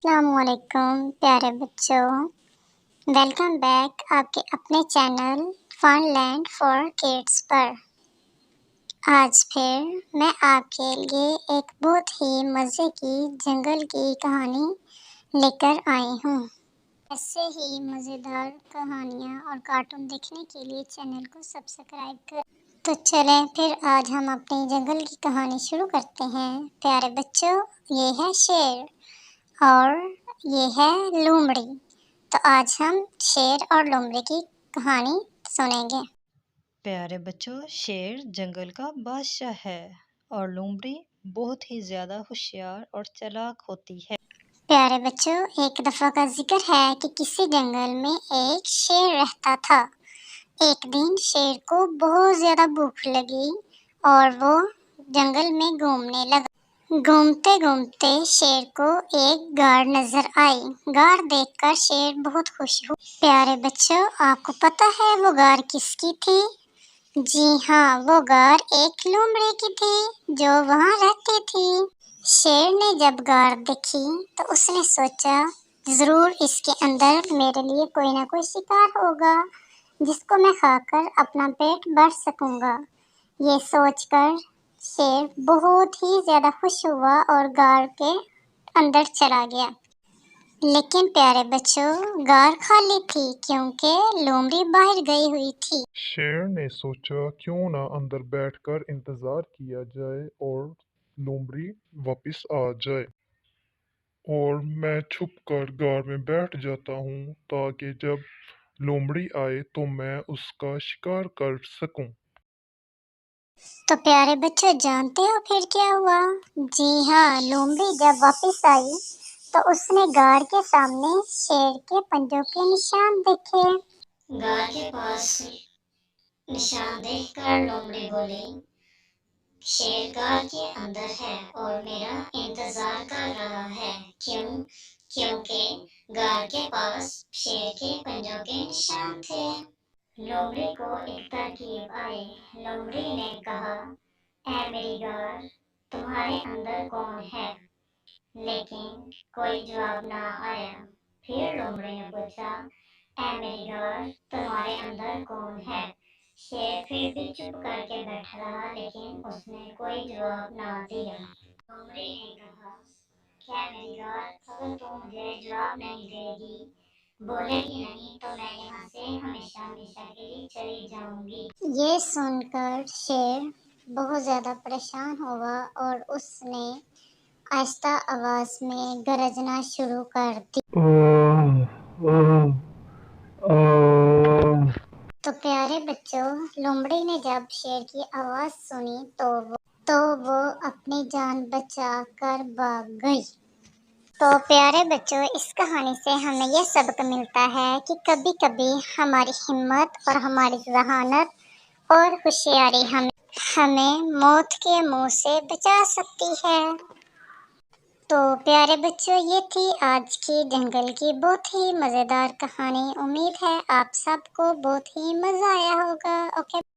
अस्सलामुअलैकुम प्यारे बच्चों, वेलकम बैक आपके अपने channel fun land for kids पर। आज फिर मैं आपके लिए एक बहुत ही मज़े की जंगल की कहानी लेकर आई हूँ। ऐसे ही मज़ेदार कहानियाँ और कार्टून देखने के लिए चैनल को सब्सक्राइब कर। तो चलें फिर आज हम अपनी जंगल की कहानी शुरू करते हैं। प्यारे बच्चों, ये है शेर और ये है लोमड़ी। तो आज हम शेर और लोमड़ी की कहानी सुनेंगे। प्यारे बच्चों, शेर जंगल का बादशाह है और लोमड़ी बहुत ही ज्यादा होशियार और चालाक होती है। प्यारे बच्चों, एक दफ़ा का जिक्र है कि किसी जंगल में एक शेर रहता था। एक दिन शेर को बहुत ज़्यादा भूख लगी और वो जंगल में घूमने लगा। घूमते घूमते शेर को एक गाड़ नजर आई। गाड़ देखकर शेर बहुत खुश हुआ। प्यारे बच्चों, आपको पता है वो गाड़ किसकी थी? जी हाँ, वो गाड़ एक लोमड़ी की थी जो वहाँ रहती थी। शेर ने जब गाड़ देखी तो उसने सोचा, जरूर इसके अंदर मेरे लिए कोई ना कोई शिकार होगा जिसको मैं खाकर अपना पेट भर सकूंगा। ये सोचकर शेर बहुत ही ज्यादा खुश हुआ और गाड़ के अंदर चला गया। लेकिन प्यारे बच्चों, गाड़ खाली थी क्योंकि लोमड़ी बाहर गई हुई थी। शेर ने सोचा क्यों ना अंदर बैठकर इंतजार किया जाए और लोमड़ी वापस आ जाए, और मैं छुपकर गाड़ में बैठ जाता हूँ ताकि जब लोमड़ी आए तो मैं उसका शिकार कर सकूं। तो प्यारे बच्चों, जानते हो फिर क्या हुआ? जी हाँ, लोमड़ी जब वापस आई तो उसने गाड़ के सामने शेर के पंजों के निशान देखे। गाड़ के पास निशान देखकर लोमड़ी बोली, शेर गाड़ के अंदर है और मेरा इंतजार कर रहा है। क्यों? क्योंकि गाड़ के पास शेर के पंजों के निशान थे। लोमड़ी को एक तरकीब आई। लोमड़ी ने कहा, ऐ मेरी गाड़, तुम्हारे अंदर कौन है? लेकिन कोई जवाब ना आया। फिर लोमड़ी ने पूछा, ऐ मेरी गाड़, तुम्हारे अंदर कौन है? शेर फिर भी चुप करके बैठा रहा, लेकिन उसने कोई जवाब ना दिया। लोमड़ी ने कहा, क्या मेरी गाड़, अगर तुम मुझे जवाब नहीं देगी, बोलेगी नहीं, तो मैं यहाँ से हमेशा हमेशा के लिए चली जाऊंगी। ये सुनकर शेर बहुत ज्यादा परेशान हुआ और उसने आहिस्ता आवाज में गरजना शुरू कर दी। तो प्यारे बच्चों, लोमड़ी ने जब शेर की आवाज सुनी तो वो अपनी जान बचा कर भाग गई। तो प्यारे बच्चों, इस कहानी से हमें यह सबक मिलता है कि कभी कभी हमारी हिम्मत और हमारी जहानत और होशियारी हमें मौत के मुंह से बचा सकती है। तो प्यारे बच्चों, ये थी आज की जंगल की बहुत ही मज़ेदार कहानी। उम्मीद है आप सबको बहुत ही मज़ा आया होगा। ओके।